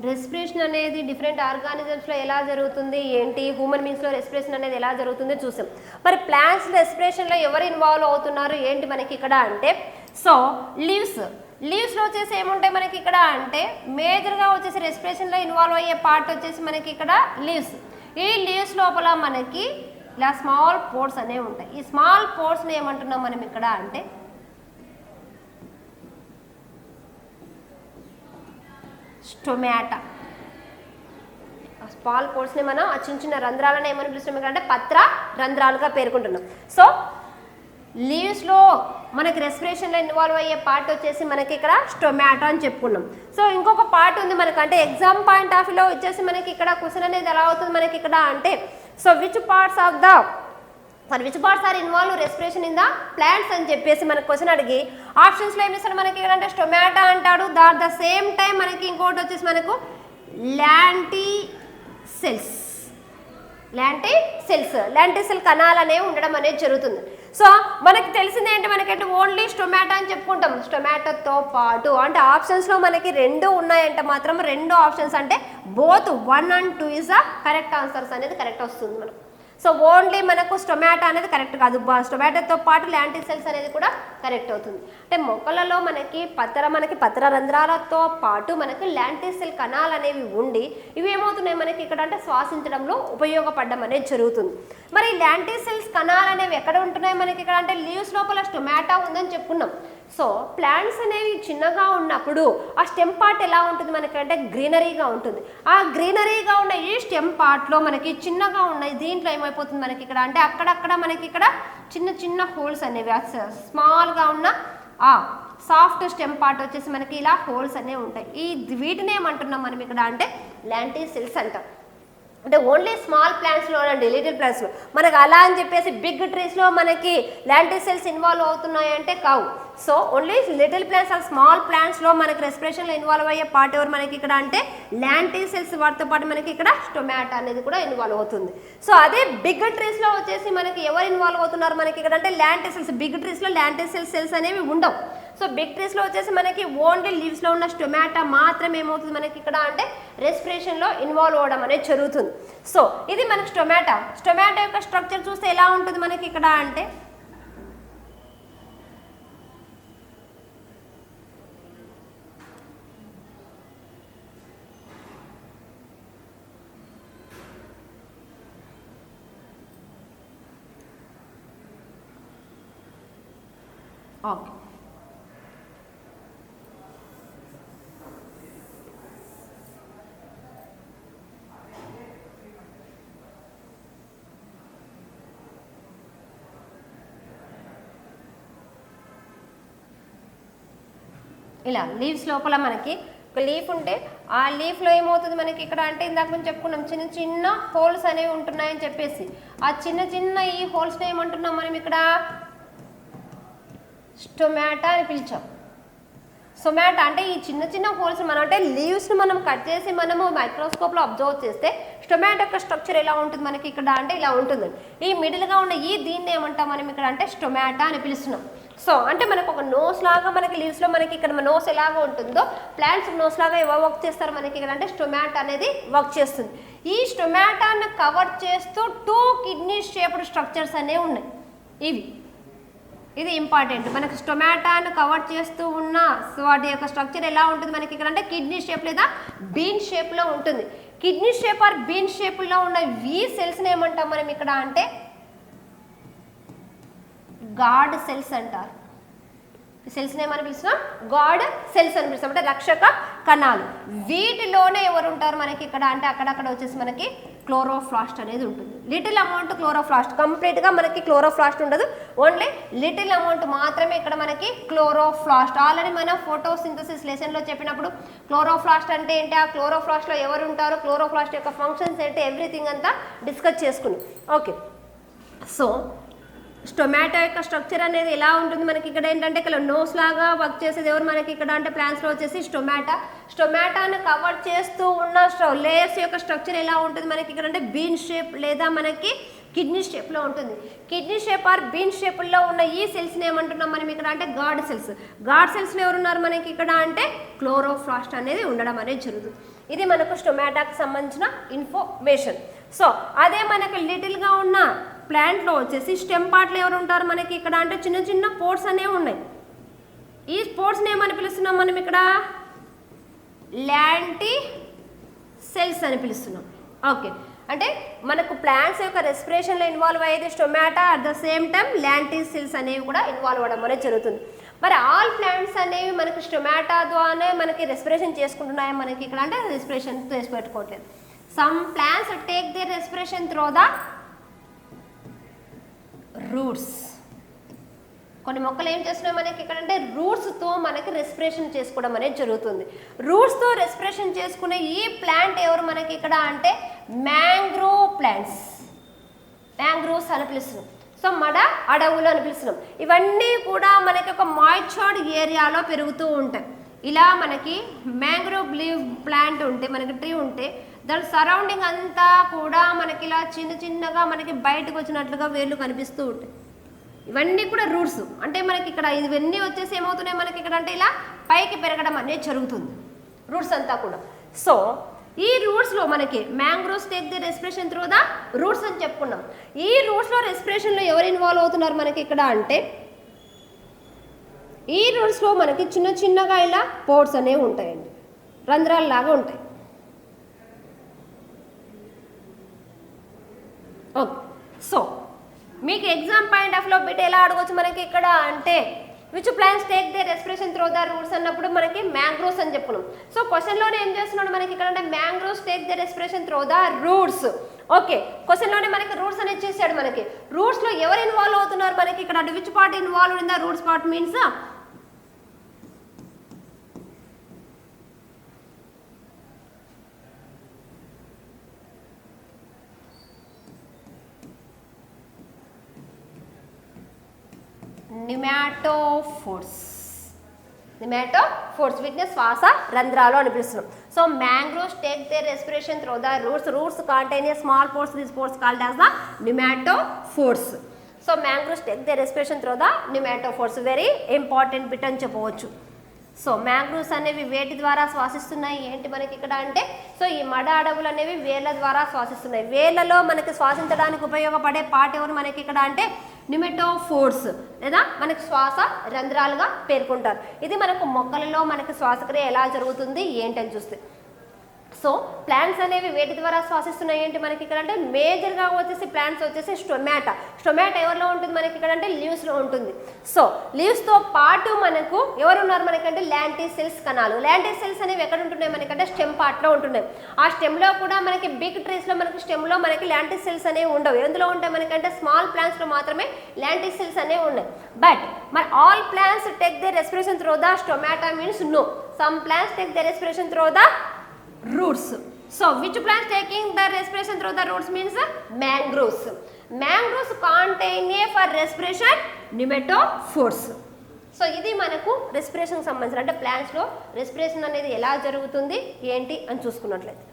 Respiration అనేది different ఆర్గానిజమ్స్లో ఎలా జరుగుతుంది ఏంటి, హ్యూమన్ బీయింగ్స్లో రెస్పిరేషన్ అనేది ఎలా జరుగుతుందో చూసాం. మరి ప్లాంట్స్ రెస్పిరేషన్లో ఎవరు ఇన్వాల్వ్ అవుతున్నారు ఏంటి మనకి ఇక్కడ అంటే, సో లీవ్స్లో వచ్చేసి ఏముంటాయి మనకి ఇక్కడ అంటే, మేజర్గా వచ్చేసి రెస్పిరేషన్లో ఇన్వాల్వ్ అయ్యే పార్ట్ వచ్చేసి మనకి ఇక్కడ లీవ్స్. ఈ లీవ్స్ లోపల మనకి ఇలా స్మాల్ పోర్స్ అనేవి ఉంటాయి. ఈ స్మాల్ పోర్స్ని ఏమంటున్నాం మనం ఇక్కడ అంటే స్టొమాటా. స్మాల్ పోర్స్ని మనం ఆ చిన్న చిన్న రంధ్రాలను ఏమని పిలుస్తున్నాం అంటే పత్ర రంధ్రాలుగా పేర్కొంటున్నాం. సో లీవ్స్లో మనకి రెస్పిరేషన్లో ఇన్వాల్వ్ అయ్యే పార్ట్ వచ్చేసి మనకి ఇక్కడ స్టొమాటా అని చెప్పుకున్నాం. సో ఇంకొక పార్ట్ ఉంది మనకు అంటే ఎగ్జామ్ పాయింట్ ఆఫ్ వ్యూలో వచ్చేసి మనకి ఇక్కడ క్వశ్చన్ అనేది ఎలా అవుతుంది మనకి ఇక్కడ అంటే, so which parts are involve respiration in the plants అని చెప్పేసి మనకు క్వశ్చన్ అడిగి ఆప్షన్స్లో ఏమి ఇస్తాడు మనకి ఇక్కడ అంటే స్టొమాటా అంటాడు. ద సేమ్ టైం మనకి ఇంకోటి వచ్చేసి మనకు ల్యాంటిసెల్ కణాలు అనేవి ఉండడం అనేది జరుగుతుంది. సో మనకి తెలిసింది ఏంటి మనకంటే ఓన్లీ స్టొమాటా అని చెప్పుకుంటాం. స్టొమాటోతో పాటు అంటే ఆప్షన్స్లో మనకి 2 ఉన్నాయంటే మాత్రం 2 ఆప్షన్స్ అంటే both 1 and 2 is the correct answers అనేది కరెక్ట్ వస్తుంది మనకు. సో ఓన్లీ మనకు స్టొమాటో అనేది కరెక్ట్ కాదు, స్టొమాటోతో పాటు ల్యాంటిసెల్స్ అనేది కూడా కరెక్ట్ అవుతుంది. అంటే మొక్కలలో మనకి పత్ర రంధ్రాలతో పాటు మనకు ల్యాంటిసెల్ కణాలు అనేవి ఉండి ఇవి ఏమవుతున్నాయి మనకి ఇక్కడ అంటే శ్వాసించడంలో ఉపయోగపడడం అనేది జరుగుతుంది. మరి ల్యాంటిసెల్స్ కణాలు అనేవి ఎక్కడ ఉంటున్నాయి మనకి ఇక్కడ అంటే లీవ్స్ లోపల స్టొమాటో ఉందని చెప్పుకున్నాం. సో ప్లాంట్స్ అనేవి చిన్నగా ఉన్నప్పుడు ఆ స్టెమ్ పార్ట్ ఎలా ఉంటుంది మనకి అంటే గ్రీనరీగా ఉంటుంది. ఆ గ్రీనరీగా ఉన్న ఈ స్టెమ్ పార్ట్లో మనకి చిన్నగా ఉన్నాయి దీంట్లో ఏమైపోతుంది మనకి ఇక్కడ అంటే అక్కడక్కడ మనకి ఇక్కడ చిన్న చిన్న హోల్స్ అనేవి స్మాల్గా ఉన్న సాఫ్ట్ స్టెమ్ పార్ట్ వచ్చేసి మనకి ఇలా హోల్స్ అనేవి ఉంటాయి. వీటిని ఏమంటున్నాం మనం ఇక్కడ అంటే ల్యాంటిసెల్స్ అంటాం. అంటే ఓన్లీ స్మాల్ ప్లాంట్స్లో అండి, లిటిల్ ప్లాంట్స్లో మనకు అలా అని చెప్పేసి బిగ్ ట్రీస్లో మనకి ల్యాంటిసెల్స్ ఇన్వాల్వ్ అవుతున్నాయి అంటే కావు. So only little plants or small ప్లాంట్స్లో మనకి రెస్పిరేషన్లో ఇన్వాల్వ్ అయ్యే పార్ట్ ఎవరు మనకి ఇక్కడ అంటే ల్యాంటిసెల్స్. వాటితో పాటు మనకి ఇక్కడ స్టొమాటో అనేది కూడా ఇన్వాల్వ్ అవుతుంది. సో అదే బిగ్ ట్రీస్లో వచ్చేసి మనకి ఎవరు ఇన్వాల్వ్ అవుతున్నారు మనకి ఇక్కడ అంటే ల్యాంటిసెల్స్. బిగ్ ట్రీస్లో ల్యాంటిసెల్ సెల్స్ అనేవి ఉండవు. సో బిగ్ ట్రీస్లో వచ్చేసి మనకి ఓన్లీ లీవ్స్లో ఉన్న స్టొమాటో మాత్రమే ఏమవుతుంది మనకి ఇక్కడ అంటే రెస్పిరేషన్లో ఇన్వాల్వ్ అవ్వడం అనేది జరుగుతుంది. సో ఇది మనకి స్టొమాటో యొక్క స్ట్రక్చర్ చూస్తే ఎలా ఉంటుంది మనకి ఇక్కడ అంటే, ఓకే ఇలా లీవ్స్ లోపల మనకి ఒక లీఫ్ ఉంటే ఆ లీఫ్లో ఏమవుతుంది మనకి ఇక్కడ అంటే ఇందాక మనం చెప్పుకున్నాం చిన్న చిన్న హోల్స్ అనేవి ఉంటున్నాయని చెప్పేసి ఆ చిన్న చిన్న ఈ హోల్స్ని ఏమంటున్నాం మనం ఇక్కడ స్టొమాటో అని పిలిచాం. స్టొమాటో అంటే ఈ చిన్న చిన్న హోల్స్ మనం అంటే లీవ్స్ని మనం కట్ చేసి మనము మైక్రోస్కోప్లో అబ్జర్వ్ చేస్తే స్టొమాటో యొక్క స్ట్రక్చర్ ఎలా ఉంటుంది మనకి ఇక్కడ అంటే ఇలా ఉంటుంది. ఈ మిడిల్గా ఉన్న దీన్ని ఏమంటాం మనం ఇక్కడ అంటే స్టొమాటో అని పిలుస్తున్నాం. సో అంటే మనకు ఒక నోస్ లాగా మనకి లీవ్స్లో మనకి ఇక్కడ నోస్ ఎలాగో ఉంటుందో ప్లాంట్స్ నోస్ లాగా ఎవరు వర్క్ చేస్తారు మనకి ఇక్కడ అంటే స్టొమాటో అనేది వర్క్ చేస్తుంది. ఈ స్టొమాటోని కవర్ చేస్తూ 2 కిడ్నీ షేప్డ్ స్ట్రక్చర్స్ అనేవి ఉన్నాయి. ఇది ఇంపార్టెంట్. మనకి స్టొమాటోని కవర్ చేస్తూ ఉన్న వాటి యొక్క స్ట్రక్చర్ ఎలా ఉంటుంది మనకి ఇక్కడ అంటే కిడ్నీ షేప్ లేదా బీన్ షేప్లో ఉంటుంది. కిడ్నీ షేప్ ఆర్ బీన్ షేప్లో ఉన్న ఈ సెల్స్ని ఏమంటాం మనం ఇక్కడ అంటే గార్డ్ సెల్స్ అంటారు. సెల్స్ని ఏమని పిలుస్తున్నాం గార్డ్ సెల్స్ అని పిలుస్తాం అంటే రక్షక కణాలు. వీటిలోనే ఎవరు ఉంటారు మనకి ఇక్కడ అంటే అక్కడక్కడ వచ్చేసి మనకి క్లోరోప్లాస్ట్ అనేది ఉంటుంది. లిటిల్ అమౌంట్ క్లోరోప్లాస్ట్, కంప్లీట్గా మనకి క్లోరోప్లాస్ట్ ఉండదు, ఓన్లీ లిటిల్ అమౌంట్ మాత్రమే ఇక్కడ మనకి క్లోరోప్లాస్ట్. ఆల్రెడీ మనం ఫోటోసింథసిస్ లెసన్లో చెప్పినప్పుడు క్లోరోప్లాస్ట్ అంటే ఏంటి, ఆ క్లోరోప్లాస్ట్లో ఎవరు ఉంటారు, క్లోరోప్లాస్ట్ యొక్క ఫంక్షన్స్ ఏంటి, ఎవ్రీథింగ్ అంతా డిస్కస్ చేసుకుని. ఓకే, సో స్టొమాటో యొక్క స్ట్రక్చర్ అనేది ఎలా ఉంటుంది మనకి ఇక్కడ ఏంటంటే ఇక్కడ నోస్ లాగా వర్క్ చేసేది ఎవరు మనకి ఇక్కడ అంటే ప్లాంట్స్లో వచ్చేసి స్టొమాటోని కవర్ చేస్తూ ఉన్న లేయర్స్ యొక్క స్ట్రక్చర్ ఎలా ఉంటుంది మనకి ఇక్కడ అంటే బీన్ షేప్ లేదా మనకి కిడ్నీ షేప్లో ఉంటుంది. కిడ్నీ షేప్ ఆర్ బీన్ షేప్లో ఉన్న ఈ సెల్స్ని ఏమంటున్నాం మనం ఇక్కడ అంటే గార్డ్ సెల్స్. గార్డ్ సెల్స్లో ఎవరున్నారు మనకి ఇక్కడ అంటే క్లోరోప్లాస్ట్ అనేది ఉండడం అనేది జరుగుతుంది. ఇది మనకు స్టొమాటాకి సంబంధించిన ఇన్ఫర్మేషన్. సో అదే మనకు లిటిల్గా ఉన్న ప్లాంట్లో వచ్చేసి స్టెమ్ పార్ట్లో ఎవరు ఉంటారు మనకి ఇక్కడ అంటే చిన్న చిన్న పోర్ట్స్ అనేవి ఉన్నాయి. ఈ పోర్ట్స్ని ఏమని పిలుస్తున్నాం మనం ఇక్కడ? ల్యాంటీ సెల్స్ అని పిలుస్తున్నాం. ఓకే, అంటే మనకు ప్లాంట్స్ యొక్క రెస్పిరేషన్లో ఇన్వాల్వ్ అయ్యేది stomata, at the same time lenticels అనేవి కూడా ఇన్వాల్వ్ అవ్వడం అనేది జరుగుతుంది. మరి ఆల్ ప్లాంట్స్ అనేవి మనకి స్టొమాటా ద్వారానే మనకి రెస్పిరేషన్ చేసుకుంటున్నాయి మనకి ఇక్కడ అంటే రెస్పిరేషన్ చేసి పెట్టుకోవట్లేదు. Some plants take the respiration through the roots. కొన్ని మొక్కలు ఏం చేస్తున్నాయి మనకి ఇక్కడ అంటే రూట్స్తో మనకి రెస్పిరేషన్ చేసుకోవడం అనేది జరుగుతుంది. రూట్స్తో రెస్పిరేషన్ చేసుకునే ఈ ప్లాంట్ ఎవరు మనకి ఇక్కడ అంటే మ్యాంగ్రోవ్ ప్లాంట్స్, మ్యాంగ్రోవ్స్ అని పిలుస్తున్నాం. సో మడ అడవులు అని పిలుస్తున్నాం. ఇవన్నీ కూడా మనకి ఒక మాయిశ్చర్డ్ ఏరియాలో పెరుగుతూ ఉంటాయి. ఇలా మనకి మ్యాంగ్రోవ్ లీవ్ ప్లాంట్ ఉంటే మనకి ట్రీ ఉంటే దాని సరౌండింగ్ అంతా కూడా మనకి ఇలా చిన్న చిన్నగా మనకి బయటకు వచ్చినట్లుగా వేర్లు కనిపిస్తూ ఉంటాయి. ఇవన్నీ కూడా రూట్స్ అంటే మనకి ఇక్కడ ఇవన్నీ వచ్చేసి ఏమవుతున్నాయి మనకి ఇక్కడ అంటే ఇలా పైకి పెరగడం అనేది జరుగుతుంది రూట్స్ అంతా కూడా. సో ఈ రూట్స్లో మనకి mangroves take the respiration through the roots అని చెప్పుకున్నాం. ఈ రూట్స్లో రెస్పిరేషన్లో ఎవరు ఇన్వాల్వ్ అవుతున్నారు మనకి ఇక్కడ అంటే ఈ రూట్స్లో మనకి చిన్న చిన్నగా ఇలా పోర్ట్స్ అనేవి ఉంటాయండి, రంధ్రాలు లాగా ఉంటాయి. ఓకే, సో మీకు ఎగ్జామ్ పాయింట్ ఆఫ్ లో బిట్ ఎలా అడగవచ్చు మనకి ఇక్కడ అంటే which plants take the respiration through the roots అన్నప్పుడు మనకి మ్యాంగ్రోవ్స్ అని చెప్పుకున్నాం. సో క్వశ్చన్లోనే ఏం చేస్తున్నాడు మనకి ఇక్కడ అంటే mangroves take the respiration through the roots. Okay, క్వశ్చన్లోనే మనకి రూట్స్ అనేది చేశాడు. మనకి రూట్స్లో ఎవరు ఇన్వాల్వ్ అవుతున్నారు మనకి ఇక్కడ అంటే which part involve in the roots part means pneumatophores. Pneumatophores వీటిని శ్వాస రంధ్రాలు అని పిలుస్తున్నాం. So mangroves take their respiration through the roots. Roots contain a small pores, this pores called as the pneumatophores. So mangroves take their respiration through the pneumatophores. Very important bit అని చెప్పవచ్చు. So mangroves అనేవి వేటి ద్వారా శ్వాసిస్తున్నాయి ఏంటి మనకి ఇక్కడ అంటే so ఈ మడ అడవులు అనేవి వేర్ల ద్వారా శ్వాసిస్తున్నాయి. వేర్లలో మనకి శ్వాసించడానికి ఉపయోగపడే పార్ట్ ఎవరు మనకి ఇక్కడ అంటే నిమాటోఫోర్స్ లేదా మనకి శ్వాస రంధ్రాలుగా పేర్కొంటారు. ఇది మనకు మొక్కలలో మనకి శ్వాసక్రియ ఎలా జరుగుతుంది ఏంటని చూస్తే సో ప్లాంట్స్ అనేవి వేటి ద్వారా శ్వాసిస్తున్నాయి ఏంటి మనకి ఇక్కడ అంటే మేజర్గా వచ్చేసి ప్లాంట్స్ వచ్చేసి స్టొమాటా. స్టొమాటా ఎవరిలో ఉంటుంది మనకి ఇక్కడ అంటే లీవ్స్లో ఉంటుంది. సో లీవ్స్తో పాటు మనకు ఎవరు ఉన్నారు మనకంటే ల్యాంటీ సెల్స్ కణాలు. ల్యాంటీ సెల్స్ అనేవి ఎక్కడ ఉంటున్నాయి మనకంటే స్టెమ్ పార్ట్లో ఉంటున్నాయి. ఆ స్టెమ్లో కూడా మనకి బిగ్ ట్రీస్లో మనకి స్టెమ్లో మనకి ల్యాంటీ సెల్స్ అనేవి ఉండవు. ఎందులో ఉంటాయి మనకంటే స్మాల్ ప్లాంట్స్లో మాత్రమే ల్యాంటీ సెల్స్ అనేవి ఉన్నాయి. బట్ మరి all plants take the respiration through the stomata means no. Some plants take the respiration through the roots. So which plants taking the respiration through the roots means mangroves. Mangroves contain a for respiration nematophores. So ఇది మనకు respiration సంబంధించిన అంటే ప్లాంట్స్లో respiration అనేది ఎలా జరుగుతుంది ఏంటి అని చూసుకున్నట్లయితే